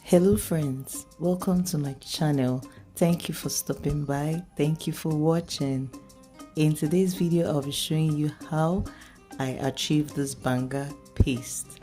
Hello friends, welcome to my channel. Thank you for stopping by. Thank you for watching. In today's video, I'll be showing you how I achieved this Banga paste.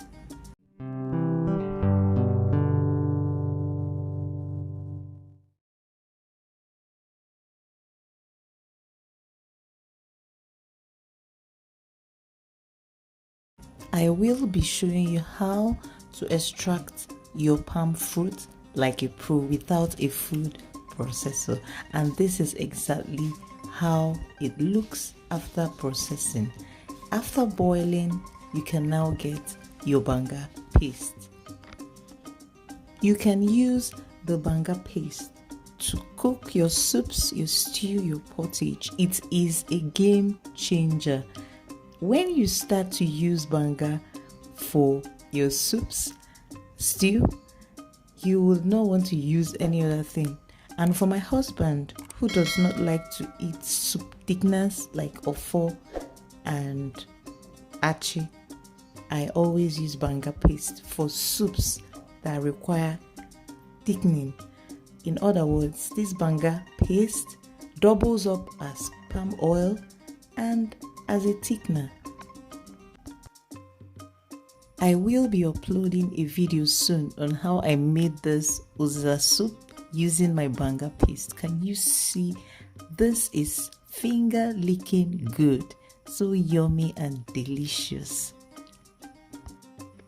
I will be showing you how to extract your palm fruit like a pro without a food processor, and this is exactly how it looks after processing. After boiling, you can now get your Banga paste. You can use the Banga paste to cook your soups, your stew, your pottage. It is a game changer. When you start to use Banga for your soups, stew, you will not want to use any other thing. And for my husband, who does not like to eat soup thickeners like ofo and achi, I always use Banga paste for soups that require thickening. In other words, this Banga paste doubles up as palm oil and as a thickener. I will be uploading a video soon on how I made this uziza soup using my Banga paste. Can you see? This is finger licking good, so yummy and delicious.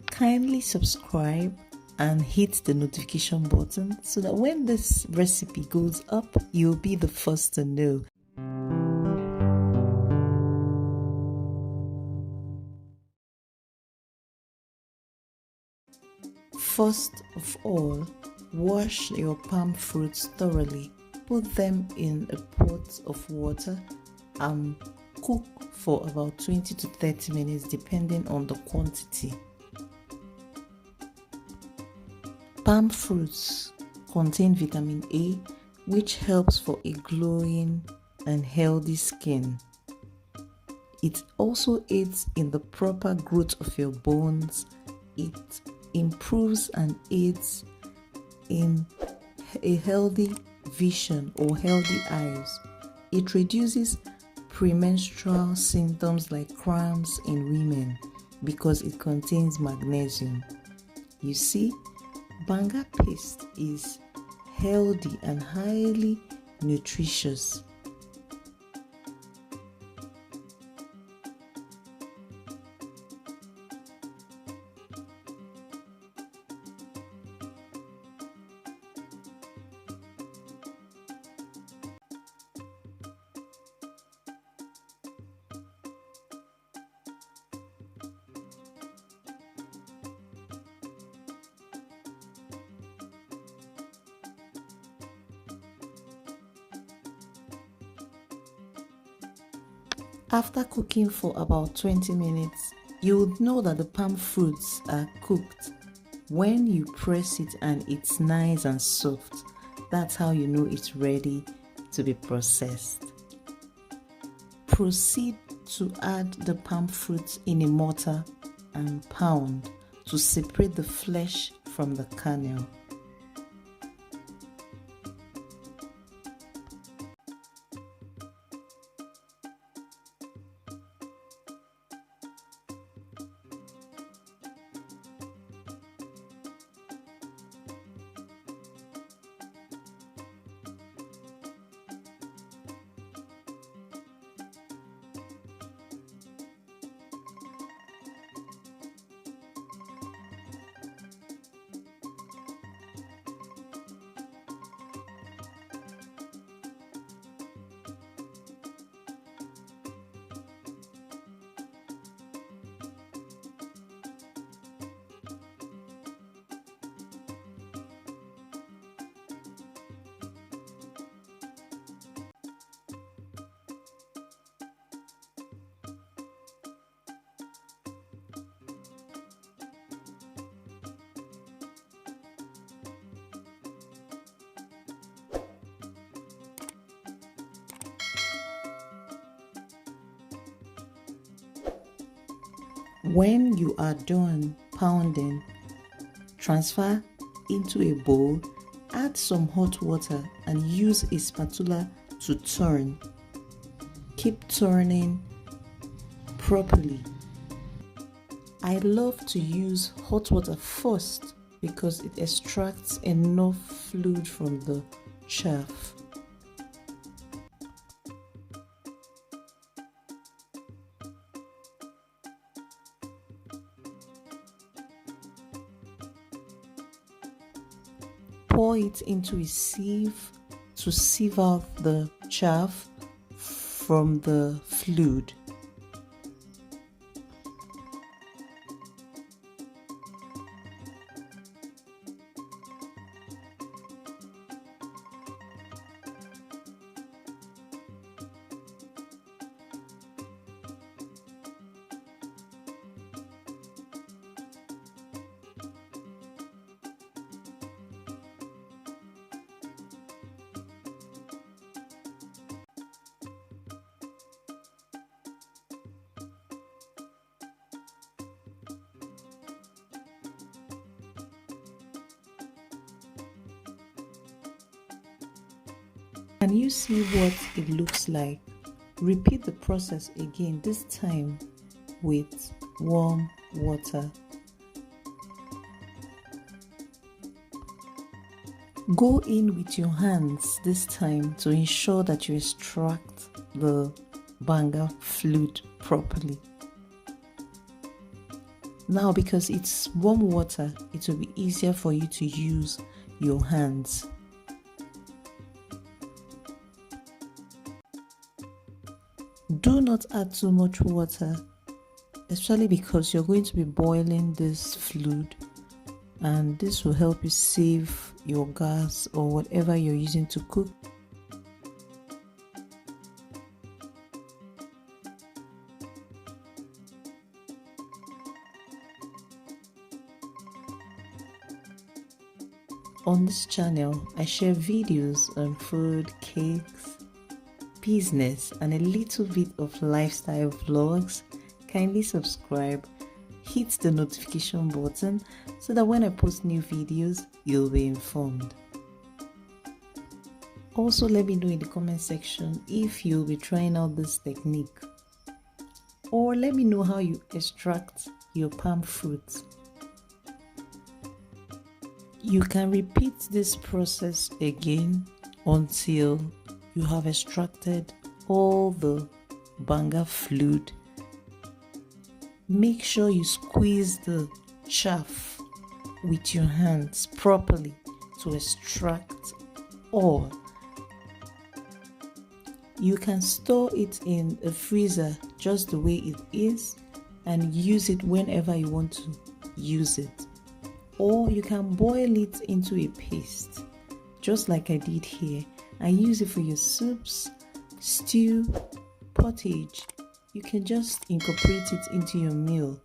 Kindly subscribe and hit the notification button so that when this recipe goes up, you'll be the first to know. First of all, wash your palm fruits thoroughly. Put them in a pot of water and cook for about 20 to 30 minutes depending on the quantity. Palm fruits contain vitamin A, which helps for a glowing and healthy skin. It also aids in the proper growth of your bones. It improves and aids in a healthy vision or healthy eyes. It reduces premenstrual symptoms like cramps in women because it contains magnesium. You see, Banga paste is healthy and highly nutritious. After cooking for about 20 minutes, you would know that the palm fruits are cooked. When you press it and it's nice and soft, that's how you know it's ready to be processed. Proceed to add the palm fruits in a mortar and pound to separate the flesh from the kernel. When you are done pounding, transfer into a bowl, add some hot water and use a spatula to turn. Keep turning properly. I love to use hot water first because it extracts enough fluid from the chaff. Pour it into a sieve to sieve out the chaff from the fluid. Can you see what it looks like? Repeat the process again, this time with warm water. Go in with your hands this time to ensure that you extract the banga fluid properly. Now, because it's warm water, it will be easier for you to use your hands. Do not add too much water, especially because you're going to be boiling this fluid, and this will help you save your gas or whatever you're using to cook. On this channel, I share videos on food, cakes, business, and a little bit of lifestyle vlogs. Kindly subscribe, hit the notification button so that when I post new videos, you'll be informed. Also, let me know in the comment section if you'll be trying out this technique, or let me know how you extract your palm fruit. You can repeat this process again until you have extracted all the banga fluid. Make sure you squeeze the chaff with your hands properly to extract all. You can store it in a freezer just the way it is and use it whenever you want to use it. Or you can boil it into a paste, just like I did here, and use it for your soups, stew, pottage. You can just incorporate it into your meal.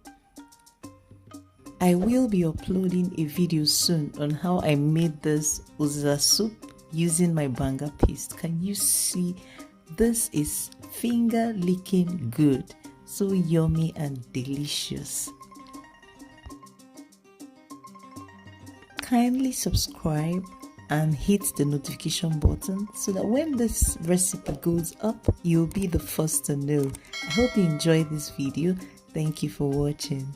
I will be uploading a video soon on how I made this uziza soup using my banga paste. Can you see? This is finger licking good, so yummy and delicious. Kindly subscribe and hit the notification button so that when this recipe goes up, you'll be the first to know. I hope you enjoyed this video. Thank you for watching.